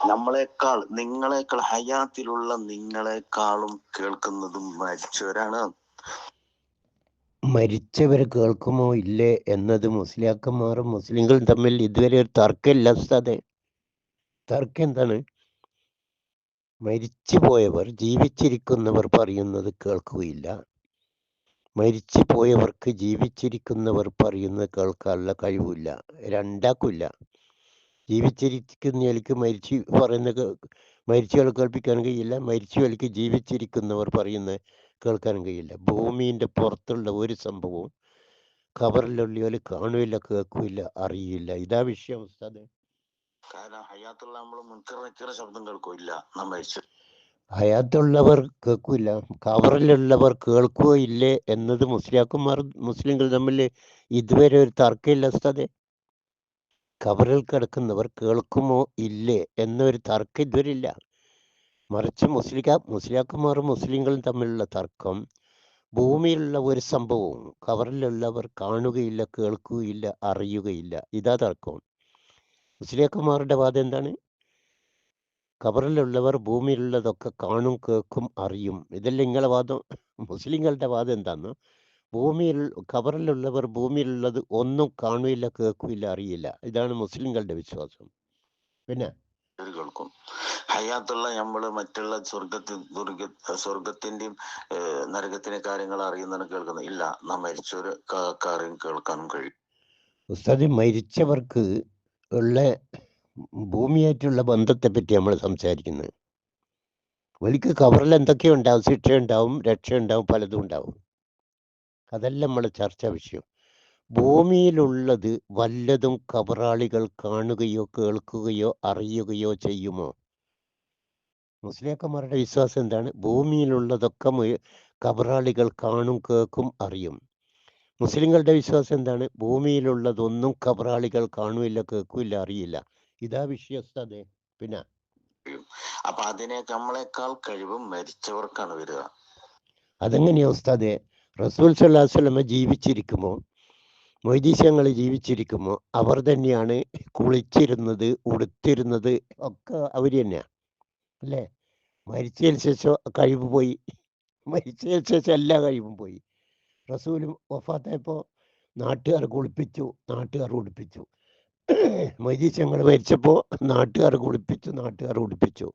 നിങ്ങളെക്കാൾ ഹയാത്തിലുള്ള നിങ്ങളെക്കാളും കേൾക്കുന്നതും മരിച്ചവരാണ്. മരിച്ചവരെ കേൾക്കുമോ ഇല്ലേ എന്നത് മുസ്ലിയാക്കന്മാരും മുസ്ലിങ്ങളും തമ്മിൽ ഇതുവരെ ഒരു തർക്കമില്ല ഉസ്താദെ. തർക്കം എന്താണ്? മരിച്ചു പോയവർ ജീവിച്ചിരിക്കുന്നവർ പറയുന്നത് കേൾക്കുകയില്ല, മരിച്ചു പോയവർക്ക് ജീവിച്ചിരിക്കുന്നവർ പറയുന്നത് കേൾക്കാനുള്ള കഴിവില്ല. രണ്ടാക്കില്ല. ജീവിച്ചിരിക്കുന്നയാൾക്ക് മരിച്ചയാൾ കേൾപ്പിക്കാൻ കഴിയില്ല, മരിച്ചയാൾക്ക് ജീവിച്ചിരിക്കുന്നവർ പറയുന്നത് കേൾക്കാനും കഴിയില്ല. ഭൂമിൻ്റെ പുറത്തുള്ള ഒരു സംഭവവും ഖബറിലുള്ളിയാൽ കാണുകയില്ല, കേൾക്കില്ല, അറിയില്ല. ഇതാ വിഷയം ഉസ്താദെ. കാരണം ഹയാത്തുള്ള നമ്മൾ മുൻകർ ശബ്ദം കേൾക്കില്ല, നാം മരിച്ചു. ഹയാത്തുള്ളവർ കേൾക്കില്ല, ഖബറിലുള്ളവർ കേൾക്കുകയില്ലേ എന്നത് മുസ്ലിങ്ങൾ തമ്മിൽ ഇതുവരെ ഒരു തർക്കമില്ല ഉസ്താദെ. ഖബറിൽ കിടക്കുന്നവർ കേൾക്കുമോ ഇല്ലേ എന്നൊരു തർക്കം ഇതുവരെ ഇല്ല. മറിച്ച് മുസ്ലിയാക്കന്മാരും മുസ്ലിങ്ങളും തമ്മിലുള്ള തർക്കം ഭൂമിയിലുള്ള ഒരു സംഭവവും ഖബറിലുള്ളവർ കാണുകയില്ല, കേൾക്കുകയില്ല, അറിയുകയില്ല. ഇതാ തർക്കം. മുസ്ലിയാക്കന്മാരുടെ വാദം എന്താണ്? ഖബറിലുള്ളവർ ഭൂമിയിലുള്ളതൊക്കെ കാണും, കേൾക്കും, അറിയും. ഇതല്ല നിങ്ങളെ വാദം. മുസ്ലിങ്ങളുടെ വാദം എന്താന്ന്? ഖബറിലുള്ളവർ ഭൂമിയിലുള്ളത് ഒന്നും കാണുകയില്ല, കേൾക്കില്ല, അറിയില്ല. ഇതാണ് മുസ്ലിങ്ങളുടെ വിശ്വാസം. പിന്നെ കേൾക്കും. ഹയാത്തുള്ള നമ്മള് മറ്റുള്ള സ്വർഗത്തിന്റെയും നരകത്തിന്റെ കാര്യങ്ങൾ അറിയുന്നതാണ് കേൾക്കുന്നത്. ഇല്ല, നാം മരിച്ചൊരു കാര്യം കേൾക്കാനും കഴിയും. ഉസ്താദ്, മരിച്ചവർക്ക് ഉള്ള ഭൂമിയായിട്ടുള്ള ബന്ധത്തെ പറ്റി നമ്മൾ സംസാരിക്കുന്നത്. ഒരിക്കൽ ഖബറിൽ എന്തൊക്കെയോ ഉണ്ടാവും, ശിക്ഷയുണ്ടാവും, രക്ഷയുണ്ടാവും, പലതും ഉണ്ടാവും. അതല്ല നമ്മളെ ചർച്ചാ വിഷയം. ഭൂമിയിലുള്ളത് വല്ലതും ഖബറാളികൾ കാണുകയോ കേൾക്കുകയോ അറിയുകയോ ചെയ്യുമോ? മുസ്ലിയാക്കന്മാരുടെ വിശ്വാസം എന്താണ്? ഭൂമിയിലുള്ളതൊക്കെ ഖബറാളികൾ കാണും, കേൾക്കും, അറിയും. മുസ്ലിങ്ങളുടെ വിശ്വാസം എന്താണ്? ഭൂമിയിലുള്ളതൊന്നും ഖബറാളികൾ കാണുകയില്ല, കേൾക്കില്ല, അറിയില്ല. ഇതാ വിശ്വസ്തത. പിന്നെ അപ്പൊ അതിനേക്ക് നമ്മളെക്കാൾ കഴിവും മരിച്ചവർക്കാണ് വരിക. അതെങ്ങനെയാ ഉസ്താദെ? റസൂൽ സല്ലല്ലാഹു അലൈഹി വസല്ലം ജീവിച്ചിരിക്കുമോ, മൊയ്തീശങ്ങൾ ജീവിച്ചിരിക്കുമോ അവർ തന്നെയാണ് കുളിച്ചിരുന്നത്, ഉടുത്തിരുന്നത് ഒക്കെ അവർ തന്നെയാണ് അല്ലേ? മരിച്ചതിന് ശേഷം കഴിവ് പോയി. മരിച്ചതിന് ശേഷം എല്ലാ കഴിവും പോയി. റസൂലും വഫാത്തായപ്പോൾ നാട്ടുകാർ കുളിപ്പിച്ചു, നാട്ടുകാർ ഉടുപ്പിച്ചു. മൊയ്തീശങ്ങൾ മരിച്ചപ്പോൾ നാട്ടുകാർ കുളിപ്പിച്ചു, നാട്ടുകാർ ഉടുപ്പിച്ചു.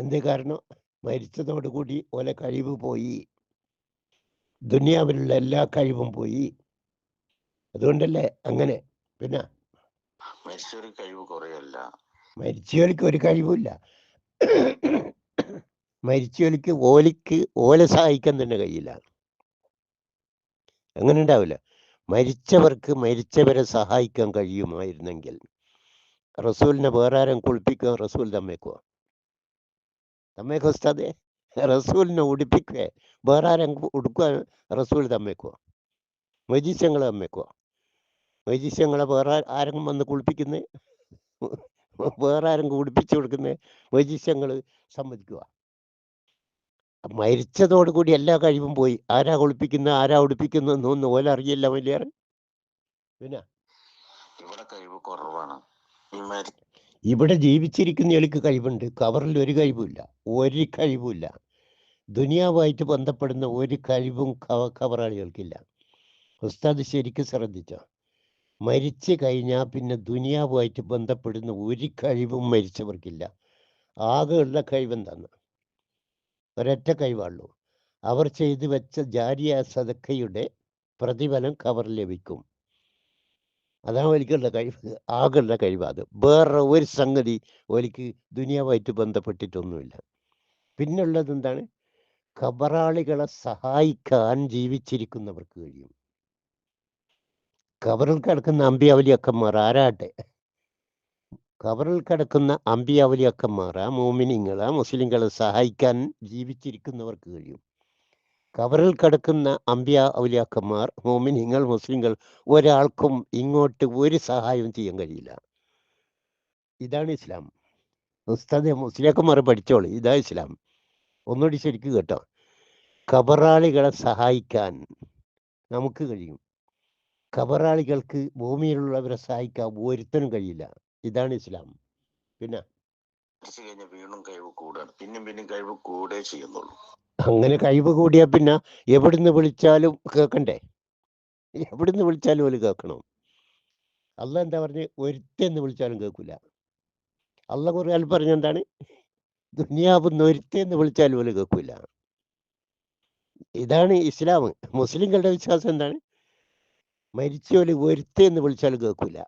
എന്തേ കാരണം? മരിച്ചതോടുകൂടി ഓലെ കഴിവ് പോയി, ദുനിയാവിലുള്ള എല്ലാ കഴിവും പോയി. അതുകൊണ്ടല്ലേ അങ്ങനെ. പിന്നെ മരിച്ചൊരു കഴിവ് കുറയല്ല, മരിച്ചവർക്ക് ഒരു കഴിവില്ല. മരിച്ചവർക്ക് ഓലെ സഹായിക്കാൻ തന്നെ കഴിയില്ല. അങ്ങനെ ഉണ്ടാവില്ല. മരിച്ചവർക്ക് മരിച്ചവരെ സഹായിക്കാൻ കഴിയുമായിരുന്നെങ്കിൽ റസൂലിനെ വേറെ ആരും കുളിപ്പിക്കുക, റസൂൽ തമ്മേക്കോ ഉസ്താദെ? റസൂലിനെ ഉടുപ്പിക്കുക വേറെ ആരും ഉടുക്കുക, റസൂൽ തമ്മേക്കോ? മൊയ്തീശങ്ങളെ തമ്മേക്കോ? മൊയ്തീശങ്ങളെ വേറെ ആരെങ്കിലും വന്ന് കുളിപ്പിക്കുന്നത്, വേറെ ആരും കുളിപ്പിച്ചു കൊടുക്കുന്നത് മൊയ്തീശങ്ങൾ സമ്മതിക്കുക? മരിച്ചതോടുകൂടി എല്ലാ കഴിവും പോയി. ആരാ കുളിപ്പിക്കുന്നത്, ആരാ ഉടുപ്പിക്കുന്നത് എന്നൊന്നും ഓല അറിയില്ല വലിയ. പിന്നെ ഇവിടെ കഴിവ് കുറവാണ്. ഇവിടെ ജീവിച്ചിരിക്കുന്നയാൾക്ക് കഴിവുണ്ട്, ഖബറിൽ ഒരു കഴിവുമില്ല, ഒരു കഴിവുമില്ല. ദുനിയാവുമായിട്ട് ബന്ധപ്പെടുന്ന ഒരു കഴിവും ഖബറാളികൾക്കില്ല. ഉസ്താദ് ശരിക്കും ശ്രദ്ധിച്ചോ? മരിച്ചു കഴിഞ്ഞാൽ പിന്നെ ദുനിയാവുമായിട്ട് ബന്ധപ്പെടുന്ന ഒരു കഴിവും മരിച്ചവർക്കില്ല. ആകെയുള്ള കഴിവെന്താന്ന്? ഒരൊറ്റ കഴിവാണല്ലോ. അവർ ചെയ്തു വെച്ച ജാരിയ സദക്കയുടെ പ്രതിഫലം ഖബറിൽ ലഭിക്കും. അതാണ് ഒലിക്കുള്ള കഴിവ്, ആകെയുള്ള കഴിവ്. അത് വേറെ ഒരു സംഗതി ഒലിക്ക് ദുനിയാവായിട്ട് ബന്ധപ്പെട്ടിട്ടൊന്നുമില്ല. പിന്നുള്ളത് എന്താണ്? ഖബറാളികളെ സഹായിക്കാൻ ജീവിച്ചിരിക്കുന്നവർക്ക് കഴിയും. ഖബറിൽ കിടക്കുന്ന അമ്പിയാവലിയക്കന്മാർ ആരാട്ടെ, ഖബറിൽ കിടക്കുന്ന അമ്പിയാവലിയക്കന്മാർ, ആ മോമിനിങ്ങളെ മുസ്ലിങ്ങളെ സഹായിക്കാൻ ജീവിച്ചിരിക്കുന്നവർക്ക് കഴിയും. ഖബറിൽ കിടക്കുന്ന അമ്പിയ ഔലിയാക്കന്മാർ, മോമിനിങ്ങൾ, മുസ്ലിങ്ങൾ ഒരാൾക്കും ഇങ്ങോട്ട് ഒരു സഹായവും ചെയ്യാൻ കഴിയില്ല. ഇതാണ് ഇസ്ലാം. ഉസ്താദെ, മുസ്ലിയാക്കന്മാർ പഠിച്ചോളൂ, ഇതാ ഇസ്ലാം. ഒന്നുകൂടി ശരിക്കും കേട്ടോ. ഖബറാളികളെ സഹായിക്കാൻ നമുക്ക് കഴിയും, ഖബറാളികൾക്ക് ഭൂമിയിലുള്ളവരെ സഹായിക്കാൻ ഒരുത്തനും കഴിയില്ല. ഇതാണ് ഇസ്ലാം. പിന്നെ മരിച്ചു കഴിഞ്ഞാൽ വീണ്ടും കഴിവ് കൂടാണ്, പിന്നെയും കഴിവ് കൂടേ ചെയ്യുന്നുള്ളൂ. അങ്ങനെ കഴിവ് കൂടിയാ പിന്നെ എവിടുന്ന് വിളിച്ചാലും കേൾക്കണ്ടേ? എവിടുന്ന് വിളിച്ചാലും ഓല് കേൾക്കണം. അല്ല എന്താ പറഞ്ഞ് ഒരുത്തെന്ന് വിളിച്ചാലും കേൾക്കൂല. അല്ല ഖുർആനിൽ പറഞ്ഞ എന്താണ്? ദുനിയാവുന്ന ഒരുത്തെന്ന് വിളിച്ചാലും ഓല് കേൾക്കൂല. ഇതാണ് ഇസ്ലാം. മുസ്ലിങ്ങളുടെ വിശ്വാസം എന്താണ്? മരിച്ചോല് ഒരുത്തെന്ന് വിളിച്ചാലും കേൾക്കൂല.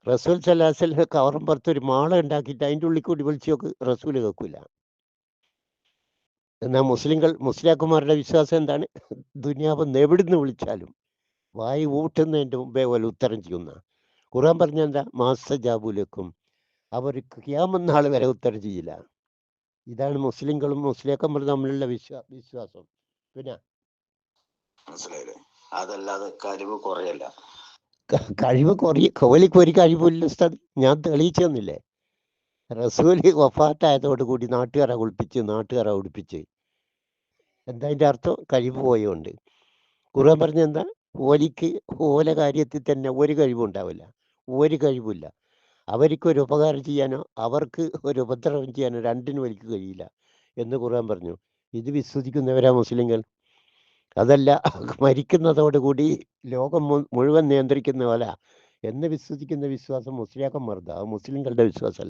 റസൂൽ സല്ലല്ലാഹു അലൈഹി വസല്ലം കവറും പുറത്ത് ഒരു മാള ഉണ്ടാക്കിയിട്ട് അതിൻ്റെ ഉള്ളിൽ കൂടി വിളിച്ചു നോക്ക്, റസൂൽ കേൾക്കൂല. എന്നാൽ മുസ്ലിയാക്കുമാരുടെ വിശ്വാസം എന്താണ്? ദുനിയാവെന്ന് എവിടുന്ന് വിളിച്ചാലും വായി ഊട്ടുന്നതിൻ്റെ മുമ്പേ പോലെ ഉത്തരം ചെയ്യുന്ന. ഖുർആൻ പറഞ്ഞ എന്താ? മാസ്തജാബുലക്കും, അവർ ഖിയാമത്ത് നാൾ വരെ ഉത്തരം ചെയ്യില്ല. ഇതാണ് മുസ്ലിങ്ങളും മുസ്ലിയാക്കന്മാരും തമ്മിലുള്ള വിശ്വാസം. പിന്നെ മനസ്സിലായില്ലേ? അതല്ലാതെ കഴിവ് കുറയല്ല. കഴിവ് കോലിക്ക് ഒരു കഴിവില്ല ഉസ്താദ്. ഞാൻ തെളിയിച്ചു തന്നില്ലേ? റസൂല് വഫാത്തായതോടുകൂടി നാട്ടുകാരെ ഒളിപ്പിച്ച്. എന്താ അതിൻ്റെ അർത്ഥം? കഴിവ് പോയോണ്ട്. ഖുർആൻ പറഞ്ഞ എന്താ? ഓലിക്ക് ഓല കാര്യത്തിൽ തന്നെ ഒരു കഴിവുണ്ടാവില്ല, ഒരു കഴിവില്ല. അവർക്കൊരു ഉപകാരം ചെയ്യാനോ അവർക്ക് ഒരു ഉപദ്രവം ചെയ്യാനോ രണ്ടിനും എനിക്ക് കഴിയില്ല എന്ന് ഖുർആൻ പറഞ്ഞു. ഇത് വിശ്വസിക്കുന്നവരാ മുസ്ലിങ്ങൾ. അതല്ല മരിക്കുന്നതോടുകൂടി ലോകം മുഴുവൻ നിയന്ത്രിക്കുന്ന പോലെ എന്ന് വിശ്വസിക്കുന്ന വിശ്വാസം മുസ്ലിയാക്കന്മാർദ്ദ, മുസ്ലിങ്ങളുടെ വിശ്വാസമല്ല.